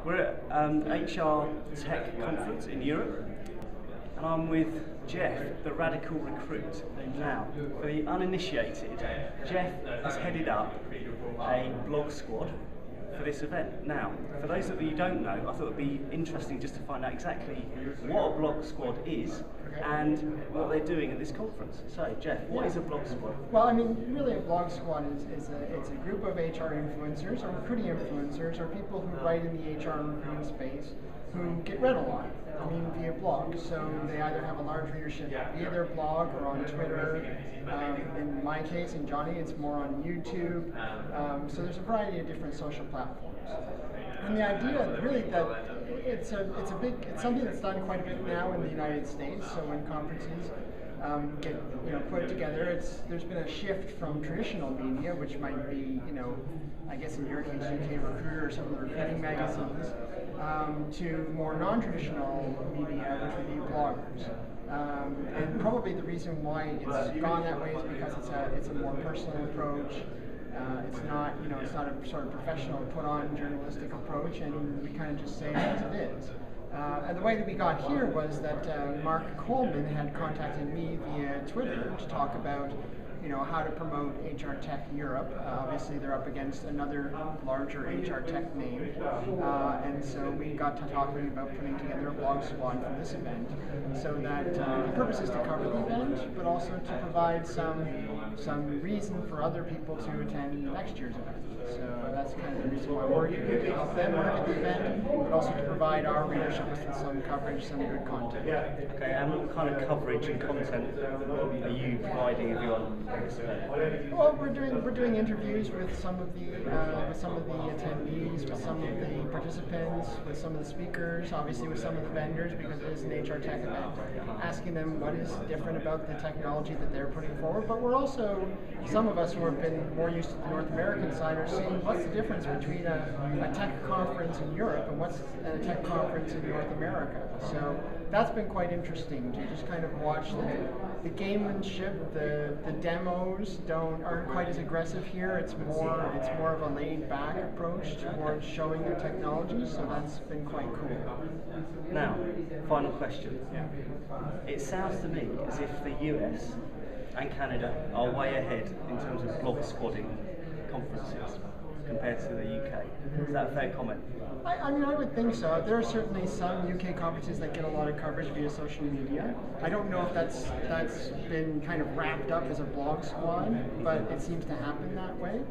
We're at HR Tech Conference in Europe, and I'm with Geoff, the Radical Recruit. Now, for the uninitiated, Geoff has headed up a blog squad for this event. Now, for those of you who don't know, I thought it would be interesting just to find out exactly what a blog squad is and what they're doing at this conference. So, Geoff, what is a blog squad? Well, I mean, really a blog squad is a group of HR influencers or recruiting influencers or people who write in the HR and recruiting space who get read a lot, via blog. So they either have a large readership via their blog or on Twitter. In my case, in Johnny, it's more on YouTube. So there's a variety of different social platforms. And the idea, really, that it's something that's done quite a bit now in the United States. So when conferences get put together, there's been a shift from traditional media, which might be I guess in your case UK Recruiter or some of the recruiting magazines, to more non-traditional media, which would be bloggers. And probably the reason why it's gone that way is because it's a more personal approach. It's not a sort of professional put-on journalistic approach, and we kind of just say it as it is. And the way that we got here was that Mark Coleman had contacted me via Twitter to talk about how to promote HR Tech Europe. Obviously, they're up against another larger HR Tech name, and so we got to talking about putting together a blog squad for this event. So that the purpose is to cover the event, but also to provide some reason for other people to attend next year's event. So that's kind of the reason why we're here, to help them market the event, but also to provide our readership with some coverage, some good content. Okay, and what kind of coverage and content are you providing everyone? Well, we're doing interviews with some of the attendees, with some of the participants, with some of the speakers, obviously with some of the vendors, because it is an HR Tech event, asking them what is different about the technology that they're putting forward. But we're also, some of us who have been more used to the North American side are seeing what's the difference between a tech conference in Europe and what's a tech conference in North America. So that's been quite interesting to just kind of watch the gamemanship, the demos aren't quite as aggressive here. It's more of a laid back approach towards showing their technology. So that's been quite cool. Now, final question. Yeah. It sounds to me as if the US and Canada are way ahead in terms of blog squadding conferences compared to the UK. Is that a fair comment? I mean, I would think so. There are certainly some UK conferences that get a lot of coverage via social media. I don't know if that's been kind of wrapped up as a blog squad, but it seems to happen that way.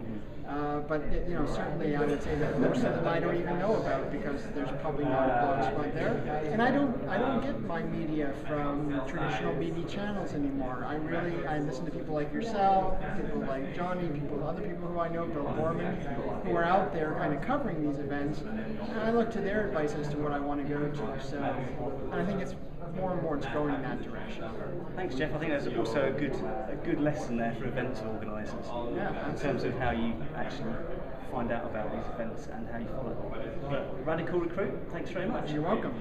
But certainly I would say that most of them I don't even know about because there's probably not a blog squad there. And I don't get my media from traditional media channels anymore. I listen to people like yourself, people like Johnny, other people who I know, Bill Borman, who are out there kind of covering these events. And I look to their advice as to what I want to go to. So I think it's more and more it's going in that direction. Thanks, Geoff. I think there's also a good lesson there for events organisers in terms of how you actually find out about these events and how you follow them. Radical Recruit, thanks very much. You're welcome.